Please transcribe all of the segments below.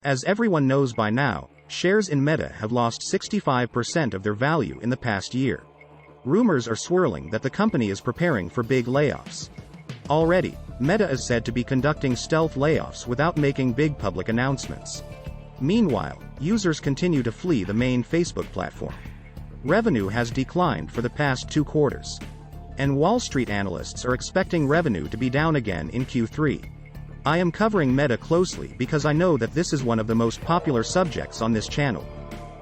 As everyone knows by now, shares in Meta have lost 65% of their value in the past year. Rumors are swirling that the company is preparing for big layoffs. Already, Meta is said to be conducting stealth layoffs without making big public announcements. Meanwhile, users continue to flee the main Facebook platform. Revenue has declined for the past 2 quarters. And Wall Street analysts are expecting revenue to be down again in Q3. I am covering Meta closely because I know that this is one of the most popular subjects on this channel.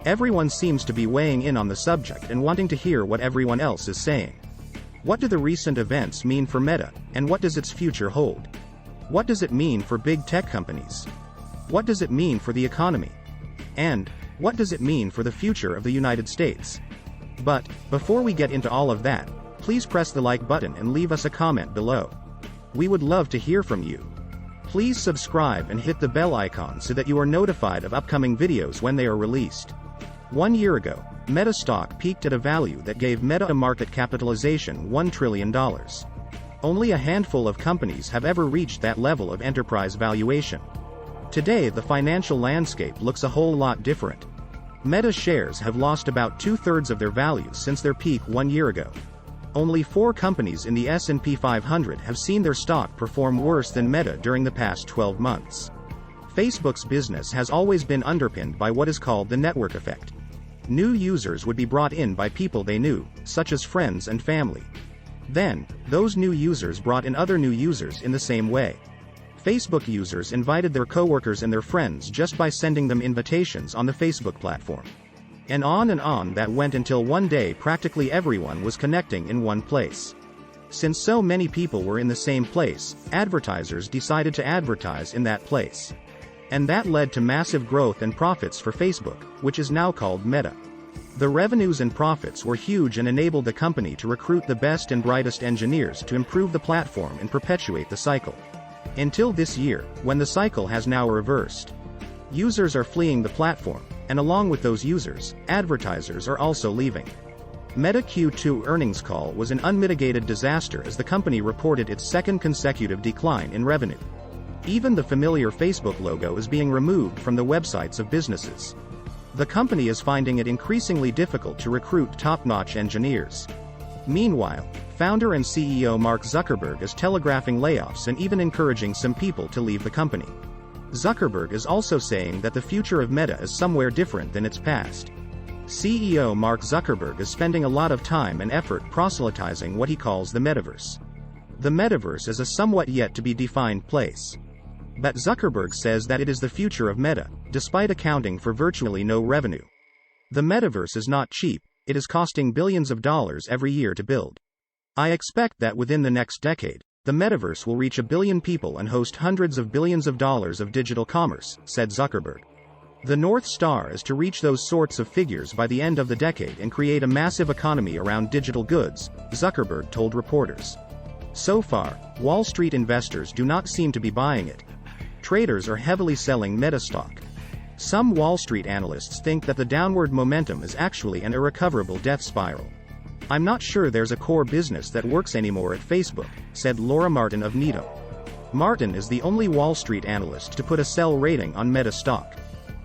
Everyone seems to be weighing in on the subject and wanting to hear what everyone else is saying. What do the recent events mean for Meta, and what does its future hold? What does it mean for big tech companies? What does it mean for the economy? And what does it mean for the future of the United States? But before we get into all of that, please press the like button and leave us a comment below. We would love to hear from you. Please subscribe and hit the bell icon so that you are notified of upcoming videos when they are released. 1 year ago, Meta stock peaked at a value that gave Meta a market capitalization $1 trillion. Only a handful of companies have ever reached that level of enterprise valuation. Today the financial landscape looks a whole lot different. Meta shares have lost about 2/3 of their value since their peak 1 year ago. Only 4 companies in the S&P 500 have seen their stock perform worse than Meta during the past 12 months. Facebook's business has always been underpinned by what is called the network effect. New users would be brought in by people they knew, such as friends and family. Then, those new users brought in other new users in the same way. Facebook users invited their coworkers and their friends just by sending them invitations on the Facebook platform. And on that went until one day practically everyone was connecting in one place. Since so many people were in the same place, advertisers decided to advertise in that place. And that led to massive growth and profits for Facebook, which is now called Meta. The revenues and profits were huge and enabled the company to recruit the best and brightest engineers to improve the platform and perpetuate the cycle. Until this year, when the cycle has now reversed. Users are fleeing the platform, and along with those users, advertisers are also leaving. Meta Q2 earnings call was an unmitigated disaster as the company reported its second consecutive decline in revenue. Even the familiar Facebook logo is being removed from the websites of businesses. The company is finding it increasingly difficult to recruit top-notch engineers. Meanwhile, founder and CEO Mark Zuckerberg is telegraphing layoffs and even encouraging some people to leave the company. Zuckerberg is also saying that the future of Meta is somewhere different than its past. CEO Mark Zuckerberg is spending a lot of time and effort proselytizing what he calls the metaverse. The metaverse is a somewhat yet-to-be-defined place. But Zuckerberg says that it is the future of Meta, despite accounting for virtually no revenue. The metaverse is not cheap, it is costing billions of dollars every year to build. I expect that within the next decade, the metaverse will reach 1 billion people and host hundreds of billions of dollars of digital commerce, said Zuckerberg. The North Star is to reach those sorts of figures by the end of the decade and create a massive economy around digital goods, Zuckerberg told reporters. So far, Wall Street investors do not seem to be buying it. Traders are heavily selling Meta stock. Some Wall Street analysts think that the downward momentum is actually an irrecoverable death spiral. I'm not sure there's a core business that works anymore at Facebook, said Laura Martin of Needham. Martin is the only Wall Street analyst to put a sell rating on Meta stock.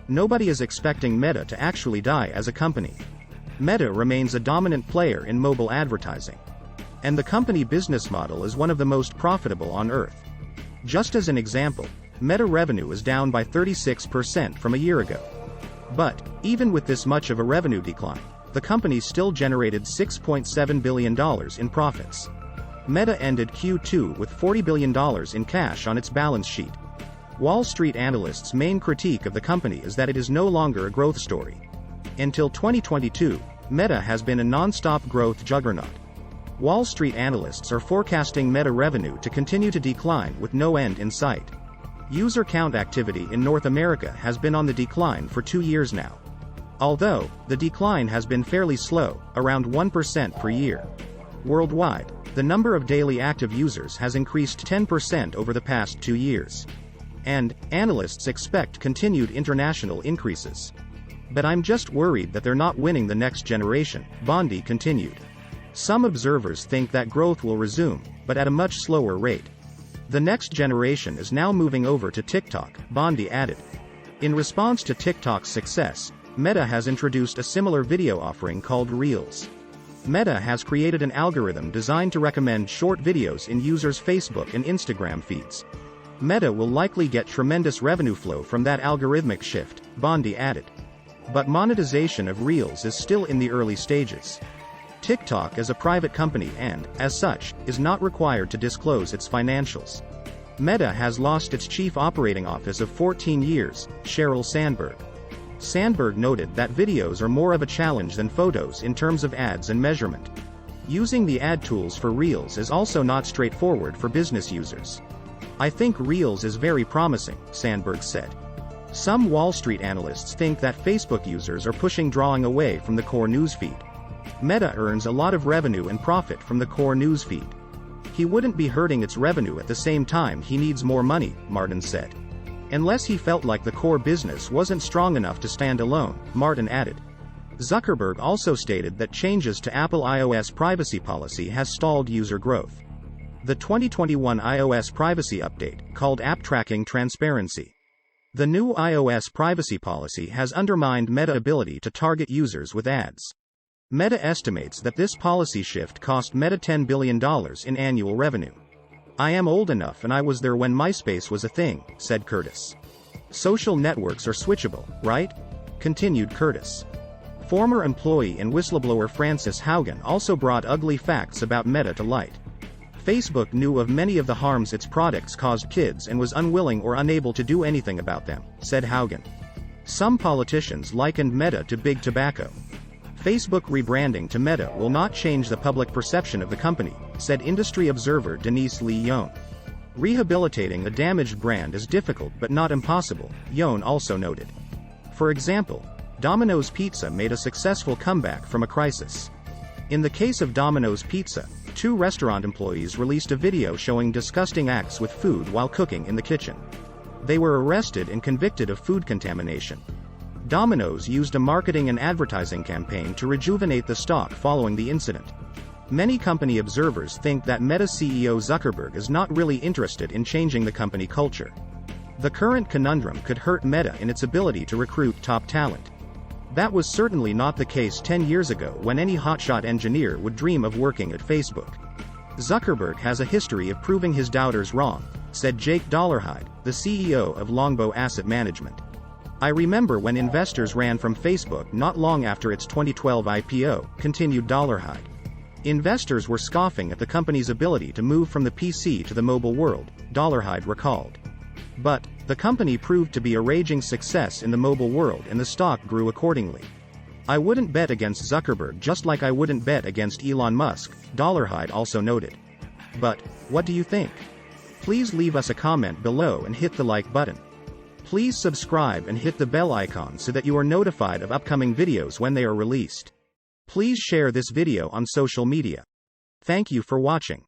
Nobody is expecting Meta to actually die as a company. Meta remains a dominant player in mobile advertising. And the company business model is one of the most profitable on earth. Just as an example, Meta revenue is down by 36% from a year ago. But, even with this much of a revenue decline, the company still generated $6.7 billion in profits. Meta ended Q2 with $40 billion in cash on its balance sheet. Wall Street analysts' main critique of the company is that it is no longer a growth story. Until 2022, Meta has been a non-stop growth juggernaut. Wall Street analysts are forecasting Meta revenue to continue to decline with no end in sight. User count activity in North America has been on the decline for 2 years now. Although, the decline has been fairly slow, around 1% per year. Worldwide, the number of daily active users has increased 10% over the past 2 years. And, analysts expect continued international increases. But I'm just worried that they're not winning the next generation, Bondi continued. Some observers think that growth will resume, but at a much slower rate. The next generation is now moving over to TikTok, Bondi added. In response to TikTok's success, Meta has introduced a similar video offering called Reels. Meta has created an algorithm designed to recommend short videos in users' Facebook and Instagram feeds. Meta will likely get tremendous revenue flow from that algorithmic shift, Bondi added. But monetization of Reels is still in the early stages. TikTok is a private company and, as such, is not required to disclose its financials. Meta has lost its chief operating officer of 14 years, Sheryl Sandberg. Sandberg noted that videos are more of a challenge than photos in terms of ads and measurement. Using the ad tools for Reels is also not straightforward for business users. I think Reels is very promising, Sandberg said. Some Wall Street analysts think that Facebook users are drawing away from the core newsfeed. Meta earns a lot of revenue and profit from the core newsfeed. He wouldn't be hurting its revenue at the same time he needs more money, Martin said. Unless he felt like the core business wasn't strong enough to stand alone, Martin added. Zuckerberg also stated that changes to Apple iOS privacy policy has stalled user growth. The 2021 iOS privacy update, called App Tracking Transparency. The new iOS privacy policy has undermined Meta's ability to target users with ads. Meta estimates that this policy shift cost Meta $10 billion in annual revenue. I am old enough and I was there when MySpace was a thing, said Curtis. Social networks are switchable, right? Continued Curtis. Former employee and whistleblower Frances Haugen also brought ugly facts about Meta to light. Facebook knew of many of the harms its products caused kids and was unwilling or unable to do anything about them, said Haugen. Some politicians likened Meta to big tobacco. Facebook rebranding to Meta will not change the public perception of the company, said industry observer Denise Lee Yoon. Rehabilitating a damaged brand is difficult but not impossible, Yoon also noted. For example, Domino's Pizza made a successful comeback from a crisis. In the case of Domino's Pizza, 2 restaurant employees released a video showing disgusting acts with food while cooking in the kitchen. They were arrested and convicted of food contamination. Domino's used a marketing and advertising campaign to rejuvenate the stock following the incident. Many company observers think that Meta CEO Zuckerberg is not really interested in changing the company culture. The current conundrum could hurt Meta in its ability to recruit top talent. That was certainly not the case 10 years ago when any hotshot engineer would dream of working at Facebook. Zuckerberg has a history of proving his doubters wrong, said Jake Dollarhide, the CEO of Longbow Asset Management. I remember when investors ran from Facebook not long after its 2012 IPO, continued Dollarhide. Investors were scoffing at the company's ability to move from the PC to the mobile world, Dollarhide recalled. But, the company proved to be a raging success in the mobile world and the stock grew accordingly. I wouldn't bet against Zuckerberg just like I wouldn't bet against Elon Musk, Dollarhide also noted. But, what do you think? Please leave us a comment below and hit the like button. Please subscribe and hit the bell icon so that you are notified of upcoming videos when they are released. Please share this video on social media. Thank you for watching.